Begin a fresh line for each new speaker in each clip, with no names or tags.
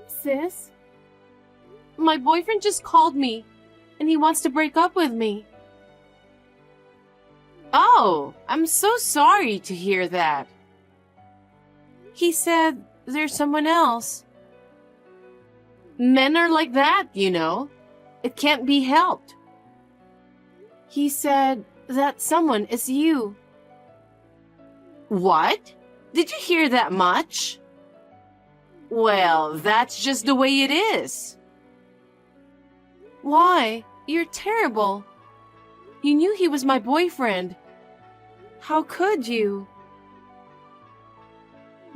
Sis, my boyfriend just called me, and he wants to break up with me.
Oh, I'm so sorry to hear that.
He said there's someone else.
Men are like that, you know. It can't be helped.
He said that someone is you.
What? Did you hear that much? Well, that's just the way it is.
Why? You're terrible. You knew he was my boyfriend. How could you?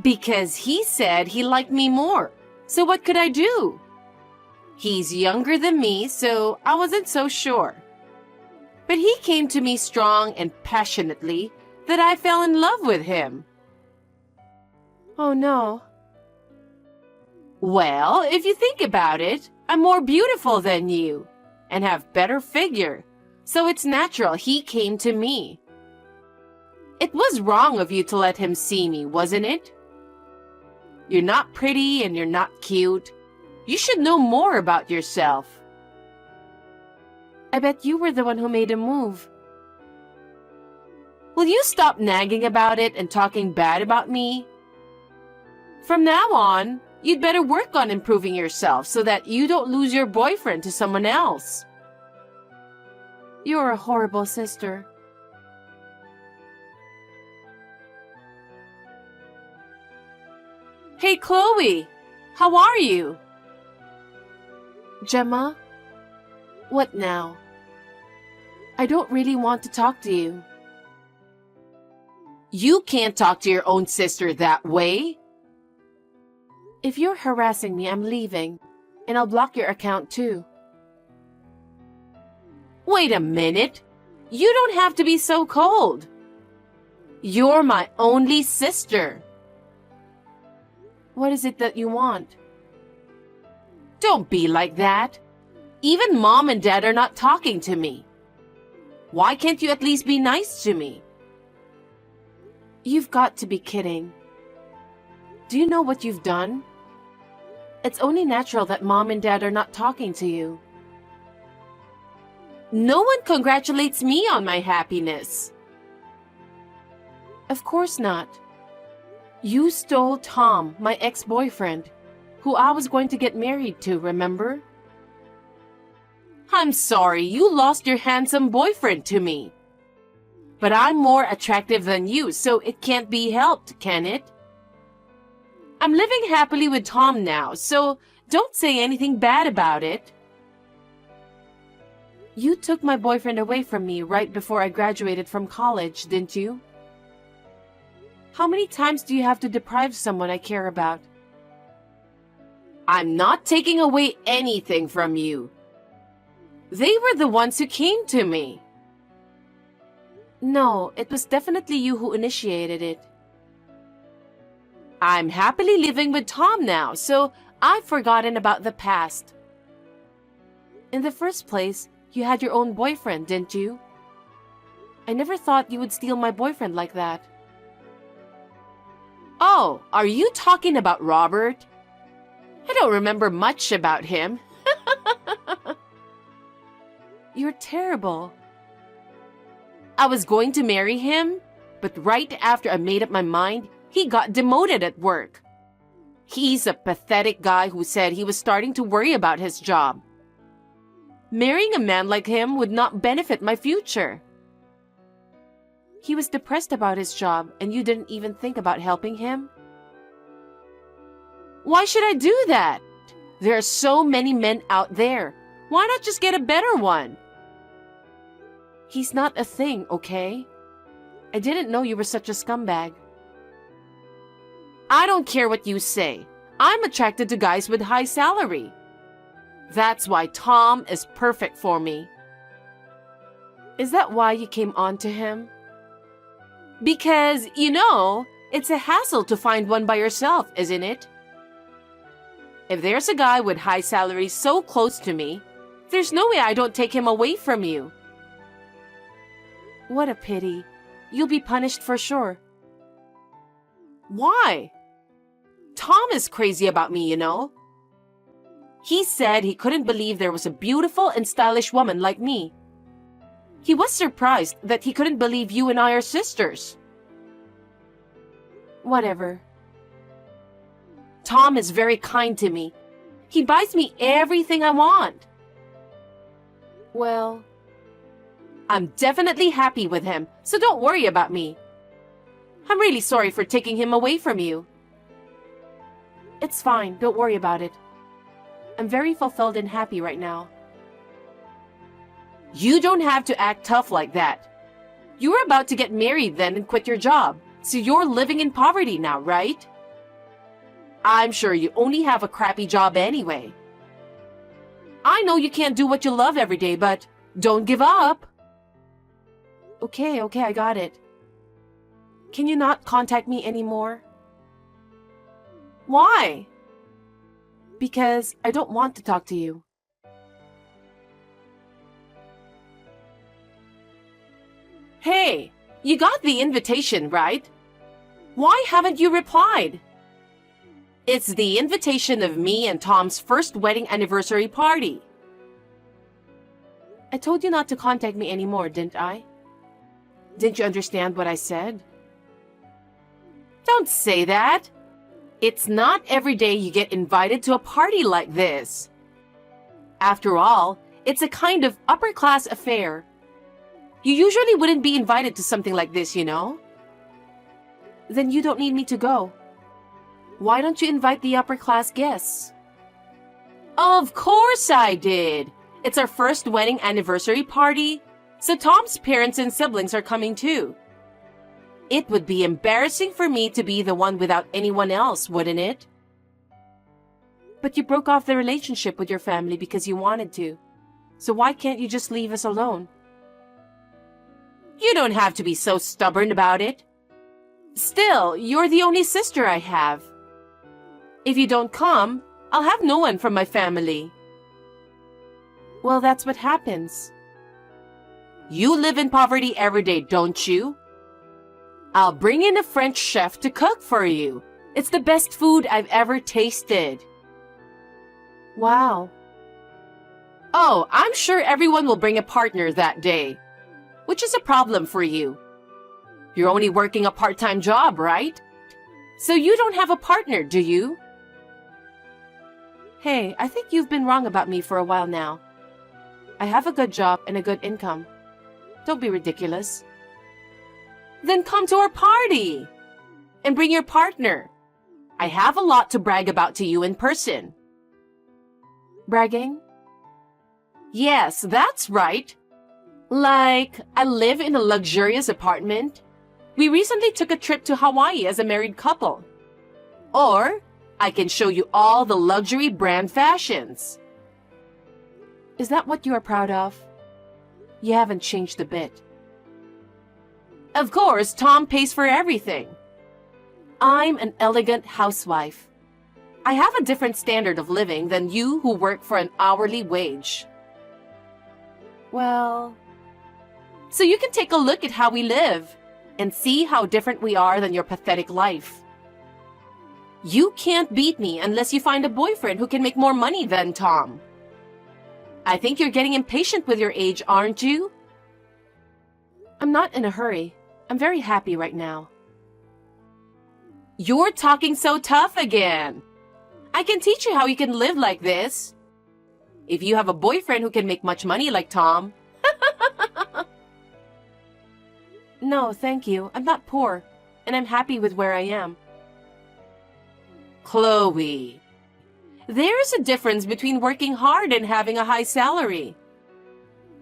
Because he said he liked me more. So what could I do? He's younger than me, so I wasn't so sure. But he came to me strong and passionately that I fell in love with him.
Oh no.
Well, if you think about it, I'm more beautiful than you and have better figure, so it's natural he came to me. It was wrong of you to let him see me, wasn't it? You're not pretty and you're not cute. You should know more about yourself.
I bet you were the one who made him move.
Will you stop nagging about it and talking bad about me? From now on, you'd better work on improving yourself so that you don't lose your boyfriend to someone else.
You're a horrible sister.
Hey, Chloe, how are you?
Gemma, what now? I don't really want to talk to you.
You can't talk to your own sister that way.
If you're harassing me, I'm leaving, and I'll block your account too.
Wait a minute. You don't have to be so cold. You're my only sister.
What is it that you want?
Don't be like that. Even Mom and Dad are not talking to me. Why can't you at least be nice to me?
You've got to be kidding. Do you know what you've done? It's only natural that Mom and Dad are not talking to you.
No one congratulates me on my happiness.
Of course not. You stole Tom, my ex-boyfriend, who I was going to get married to, remember?
I'm sorry you lost your handsome boyfriend to me. But I'm more attractive than you, so it can't be helped, can it? I'm living happily with Tom now, so don't say anything bad about it.
You took my boyfriend away from me right before I graduated from college, didn't you? How many times do you have to deprive someone I care about?
I'm not taking away anything from you. They were the ones who came to me.
No, it was definitely you who initiated it.
I'm happily living with Tom now, so I've forgotten about the past.
In the first place, you had your own boyfriend, didn't you? I never thought you would steal my boyfriend like that.
Oh, are you talking about Robert? I don't remember much about him.
You're terrible.
I was going to marry him, but right after I made up my mind, he got demoted at work. He's a pathetic guy who said he was starting to worry about his job. Marrying a man like him would not benefit my future.
He was depressed about his job, and you didn't even think about helping him?
Why should I do that? There are so many men out there. Why not just get a better one?
He's not a thing, okay? I didn't know you were such a scumbag.
I don't care what you say. I'm attracted to guys with high salary. That's why Tom is perfect for me.
Is that why you came on to him?
Because, you know, it's a hassle to find one by yourself, isn't it? If there's a guy with high salary so close to me, there's no way I don't take him away from you.
What a pity. You'll be punished for sure.
Why? Tom is crazy about me, you know.
He said he couldn't believe there was a beautiful and stylish woman like me. He was surprised that he couldn't believe you and I are sisters. Whatever. Tom is very kind to me. He buys me everything I want. Well, I'm definitely happy with him, so don't worry about me. I'm really sorry for taking him away from you. It's fine, don't worry about it. I'm very fulfilled and happy right now. You don't have to act tough like that. You were about to get married then and quit your job, so you're living in poverty now, right? I'm sure you only have a crappy job anyway. I know you can't do what you love every day, but don't give up. Okay, I got it. Can you not contact me anymore? Why? Because I don't want to talk to you. Hey, you got the invitation, right? Why haven't you replied? It's the invitation of me and Tom's first wedding anniversary party. I told you not to contact me anymore, didn't I? Didn't you understand what I said? Don't say that. It's not every day you get invited to a party like this. After all, it's a kind of upper-class affair. You usually wouldn't be invited to something like this, you know? Then you don't need me to go. Why don't you invite the upper-class guests? Of course I did! It's our first wedding anniversary party, so Tom's parents and siblings are coming too. It would be embarrassing for me to be the one without anyone else, wouldn't it? But you broke off the relationship with your family because you wanted to. So why can't you just leave us alone? You don't have to be so stubborn about it. Still, you're the only sister I have. If you don't come, I'll have no one from my family. Well, that's what happens. You live in poverty every day, don't you? I'll bring in a French chef to cook for you. It's the best food I've ever tasted. Wow. Oh, I'm sure everyone will bring a partner that day, which is a problem for you. You're only working a part-time job, right? So you don't have a partner, do you? Hey, I think you've been wrong about me for a while now. I have a good job and a good income. Don't be ridiculous. Then come to our party and bring your partner. I have a lot to brag about to you in person. Bragging? Yes, that's right. Like, I live in a luxurious apartment. We recently took a trip to Hawaii as a married couple. Or, I can show you all the luxury brand fashions. Is that what you are proud of? You haven't changed a bit. Of course, Tom pays for everything. I'm an elegant housewife. I have a different standard of living than you who work for an hourly wage. Well, so you can take a look at how we live and see how different we are than your pathetic life. You can't beat me unless you find a boyfriend who can make more money than Tom. I think you're getting impatient with your age, aren't you? I'm not in a hurry. I'm very happy right now. You're talking so tough again. I can teach you how you can live like this. If you have a boyfriend who can make much money like Tom. No, thank you. I'm not poor, and I'm happy with where I am. Chloe, there's a difference between working hard and having a high salary.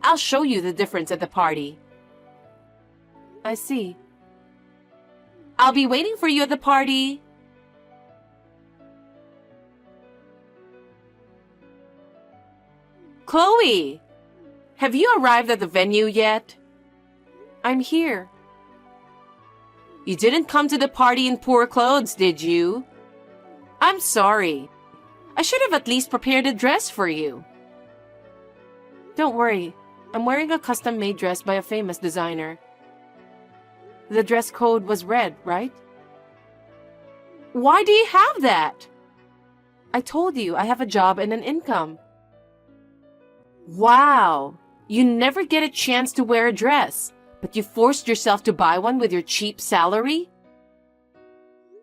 I'll show you the difference at the party. I see. I'll be waiting for you at the party. Chloe, have you arrived at the venue yet? I'm here. You didn't come to the party in poor clothes, did you? I'm sorry. I should have at least prepared a dress for you. Don't worry. I'm wearing a custom-made dress by a famous designer. The dress code was red, right? Why do you have that?
I told you I have a job and an income. Wow, you never get a chance to wear a dress, but you forced yourself to buy one with your cheap salary?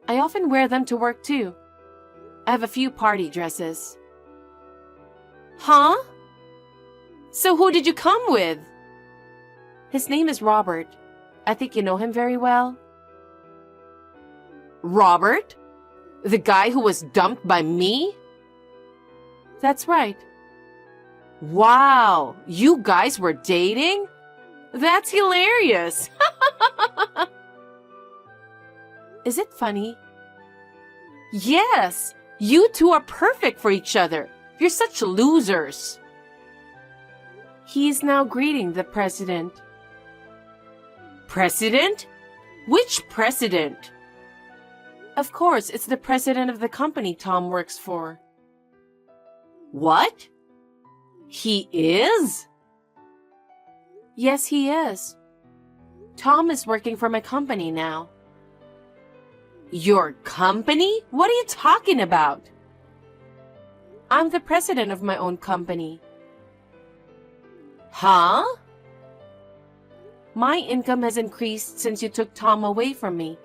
I often wear them to work too. I have a few party dresses. Huh? So who did you come with? His name is Robert. I think you know him very well. Robert? The guy who was dumped by me? That's right. Wow, you guys were dating? That's hilarious. Is it funny? Yes, you two are perfect for each other. You're such losers. He is now greeting the president. President? Which president? Of course, it's the president of the company Tom works for. What? He is? Yes, he is. Tom is working for my company now. Your company? What are you talking about? I'm the president of my own company. Huh? My income has increased since you took Tom away from me.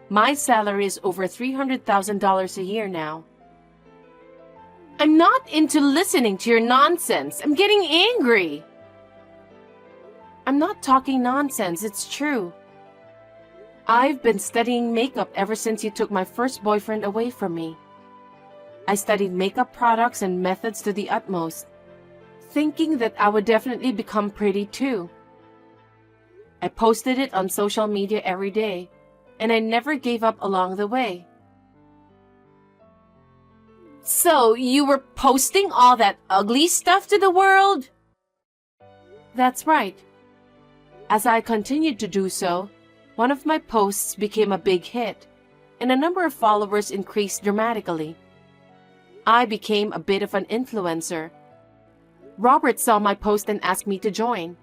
My salary is over $300,000 a year now. I'm not into listening to your nonsense. I'm getting angry. I'm not talking nonsense, it's true. I've been studying makeup ever since you took my first boyfriend away from me. I studied makeup products and methods to the utmost, thinking that I would definitely become pretty too. I posted it on social media every day, and I never gave up along the way. So, you were posting all that ugly stuff to the world? That's right. As I continued to do so, one of my posts became a big hit, and the number of followers increased dramatically. I became a bit of an influencer. Robert saw my post and asked me to join.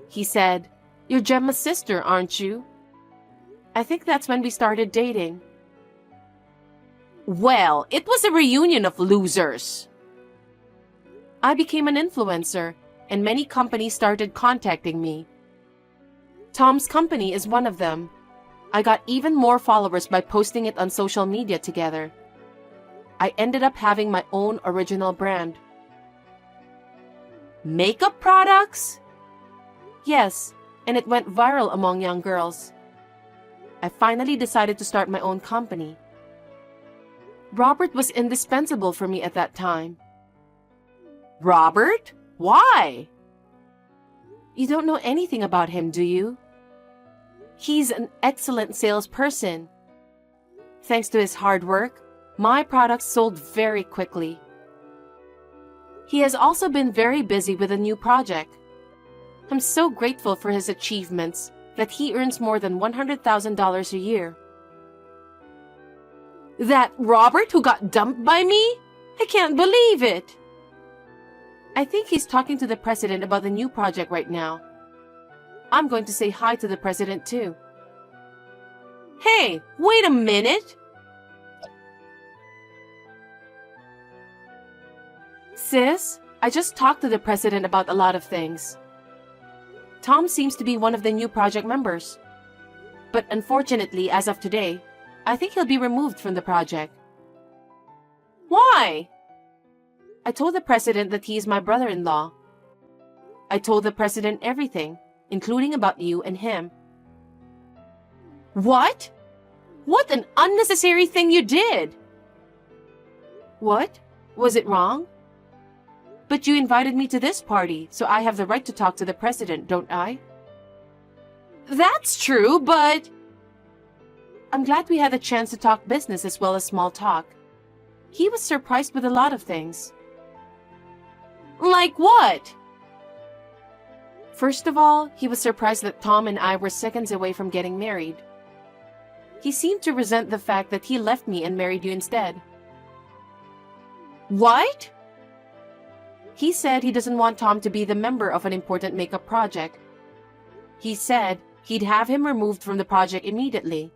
He said, "You're Gemma's sister, aren't you?" I think that's when we started dating. Well, it was a reunion of losers. I became an influencer, and many companies started contacting me. Tom's company is one of them. I got even more followers by posting it on social media together. I ended up having my own original brand. Makeup products? Yes, and it went viral among young girls. I finally decided to start my own company. Robert was indispensable for me at that time. Robert? Why? You don't know anything about him, do you? He's an excellent salesperson. Thanks to his hard work, my products sold very quickly. He has also been very busy with a new project. I'm so grateful for his achievements that he earns more than $100,000 a year. That Robert who got dumped by me? I can't believe it. I think he's talking to the president about the new project right now. I'm going to say hi to the president too. Hey, wait a minute. Sis, I just talked to the president about a lot of things. Tom seems to be one of the new project members. But unfortunately, as of today, I think he'll be removed from the project. Why? I told the president that he is my brother-in-law. I told the president everything, including about you and him. What? What an unnecessary thing you did! What? Was it wrong? But you invited me to this party, so I have the right to talk to the president, don't I? That's true, but... I'm glad we had the chance to talk business as well as small talk. He was surprised with a lot of things. Like what? First of all, he was surprised that Tom and I were seconds away from getting married. He seemed to resent the fact that he left me and married you instead. What? He said he doesn't want Tom to be the member of an important makeup project. He said he'd have him removed from the project immediately.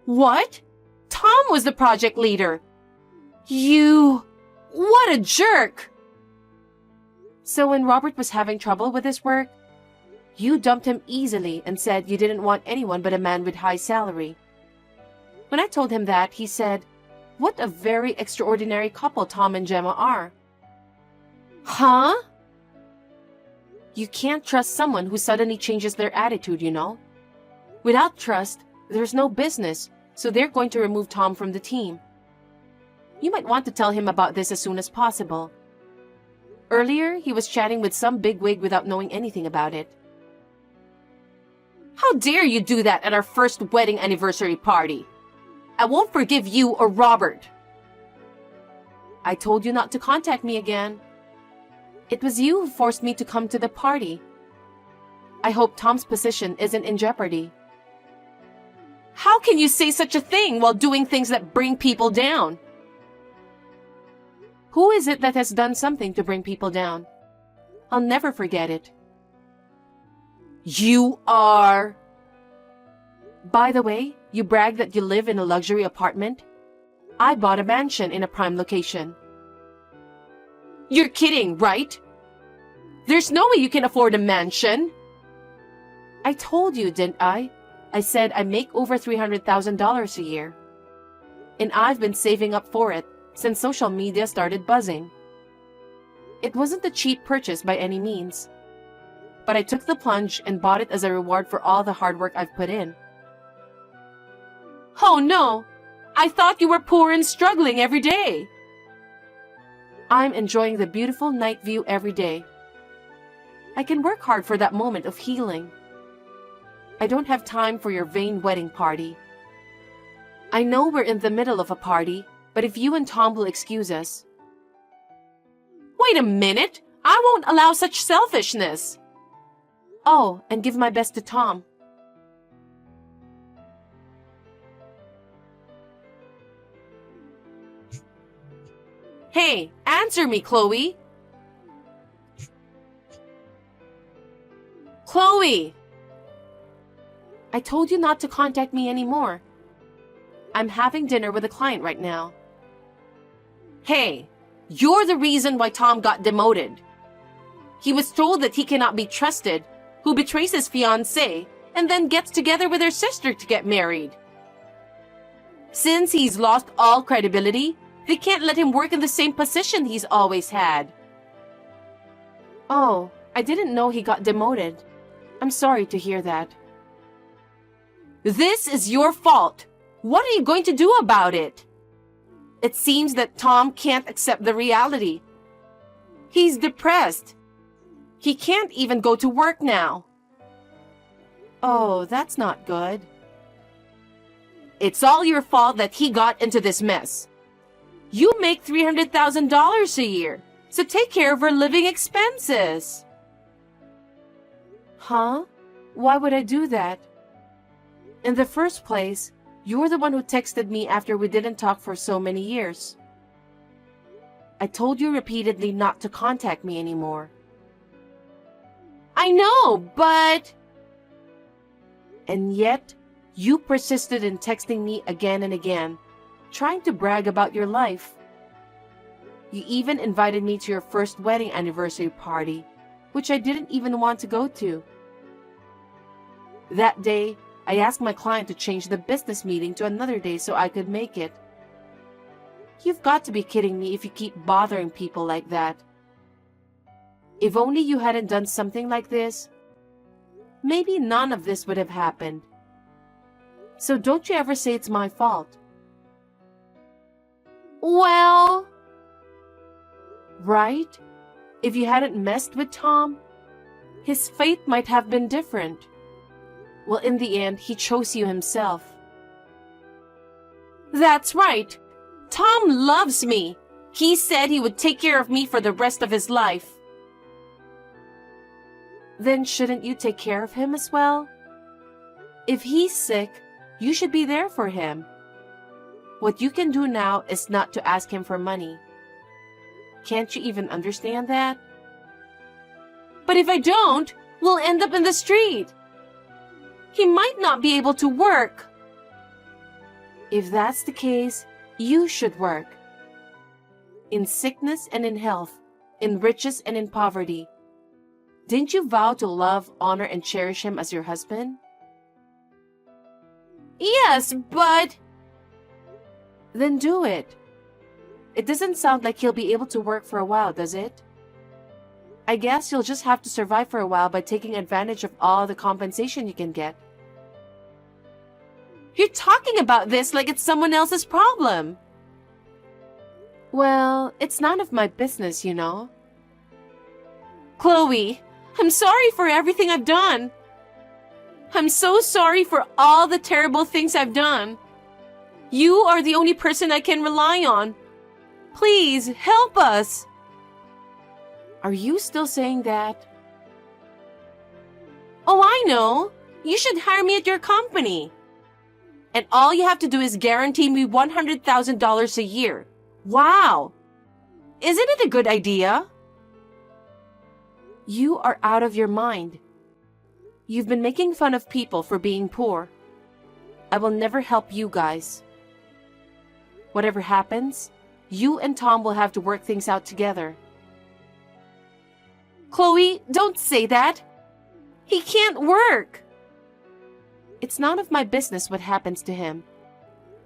What? Tom was the project leader. What a jerk!
So when Robert was having trouble with his work, you dumped him easily and said you didn't want anyone but a man with high salary. When I told him that, he said, "What a very extraordinary couple Tom and Gemma are."
Huh?
You can't trust someone who suddenly changes their attitude, you know. Without trust, there's no business, so they're going to remove Tom from the team. You might want to tell him about this as soon as possible. Earlier, he was chatting with some bigwig without knowing anything about it.
How dare you do that at our first wedding anniversary party? I won't forgive you or Robert.
I told you not to contact me again. It was you who forced me to come to the party. I hope Tom's position isn't in jeopardy.
How can you say such a thing while doing things that bring people down?
Who is it that has done something to bring people down? I'll never forget it.
You are...
By the way, you brag that you live in a luxury apartment. I bought a mansion in a prime location.
You're kidding, right? There's no way you can afford a mansion.
I told you, didn't I? I said I make over $300,000 a year. And I've been saving up for it since social media started buzzing. It wasn't a cheap purchase by any means, but I took the plunge and bought it as a reward for all the hard work I've put in.
Oh no! I thought you were poor and struggling every day.
I'm enjoying the beautiful night view every day. I can work hard for that moment of healing. I don't have time for your vain wedding party. I know we're in the middle of a party, but if you and Tom will excuse us...
Wait a minute! I won't allow such selfishness!
Oh, and give my best to Tom.
Hey, answer me, Chloe! Chloe!
I told you not to contact me anymore. I'm having dinner with a client right now.
Hey, you're the reason why Tom got demoted. He was told that he cannot be trusted, who betrays his fiancée and then gets together with her sister to get married. Since he's lost all credibility, they can't let him work in the same position he's always had.
Oh, I didn't know he got demoted. I'm sorry to hear that.
This is your fault. What are you going to do about it? It seems that Tom can't accept the reality. He's depressed. He can't even go to work now.
Oh, that's not good.
It's all your fault that he got into this mess. You make $300,000 a year, so take care of her living expenses.
Huh? Why would I do that? In the first place, you're the one who texted me after we didn't talk for so many years. I told you repeatedly not to contact me anymore.
I know, but...
And yet, you persisted in texting me again and again, trying to brag about your life. You even invited me to your first wedding anniversary party, which I didn't even want to go to. That day, I asked my client to change the business meeting to another day so I could make it. You've got to be kidding me if you keep bothering people like that. If only you hadn't done something like this, maybe none of this would have happened. So don't you ever say it's my fault.
Well...
Right? If you hadn't messed with Tom, his fate might have been different. Well, in the end, he chose you himself.
That's right. Tom loves me. He said he would take care of me for the rest of his life.
Then shouldn't you take care of him as well? If he's sick, you should be there for him. What you can do now is not to ask him for money. Can't you even understand that?
But if I don't, we'll end up in the street. He might not be able to work.
If that's the case, you should work. in sickness and in health, in riches and in poverty. Didn't you vow to love, honor, and cherish him as your husband?
Yes, but...
Then do it. It doesn't sound like he'll be able to work for a while, does it? I guess you'll just have to survive for a while by taking advantage of all the compensation you can get.
You're talking about this like it's someone else's problem.
Well, it's none of my business, you know.
Chloe, I'm sorry for everything I've done. I'm so sorry for all the terrible things I've done. You are the only person I can rely on. Please, help us.
Are you still saying that?
Oh, I know. You should hire me at your company. And all you have to do is guarantee me $100,000 a year. Wow! Isn't it a good idea?
You are out of your mind. You've been making fun of people for being poor. I will never help you guys. Whatever happens, you and Tom will have to work things out together.
Chloe, don't say that. He can't work.
It's none of my business what happens to him.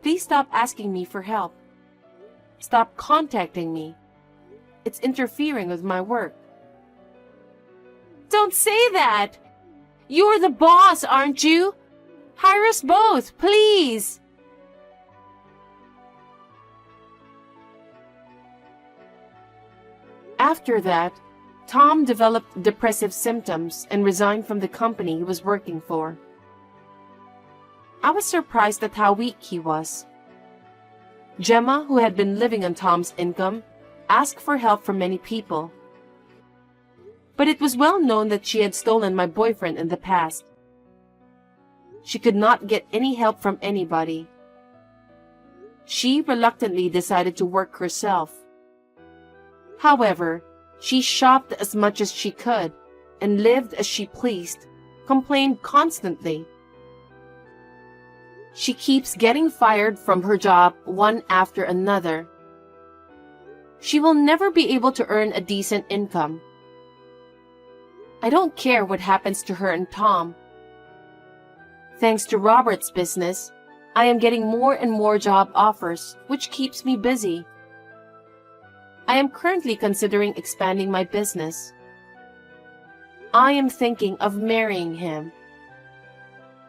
Please stop asking me for help. Stop contacting me. It's interfering with my work.
Don't say that. You're the boss, aren't you? Hire us both, please.
After that, Tom developed depressive symptoms and resigned from the company he was working for. I was surprised at how weak he was. Gemma, who had been living on Tom's income, asked for help from many people. But it was well known that she had stolen my boyfriend in the past. She could not get any help from anybody. She reluctantly decided to work herself. However, she shopped as much as she could and lived as she pleased, complained constantly. She keeps getting fired from her job one after another. She will never be able to earn a decent income. I don't care what happens to her and Tom. Thanks to Robert's business, I am getting more and more job offers, which keeps me busy. I am currently considering expanding my business. I am thinking of marrying him.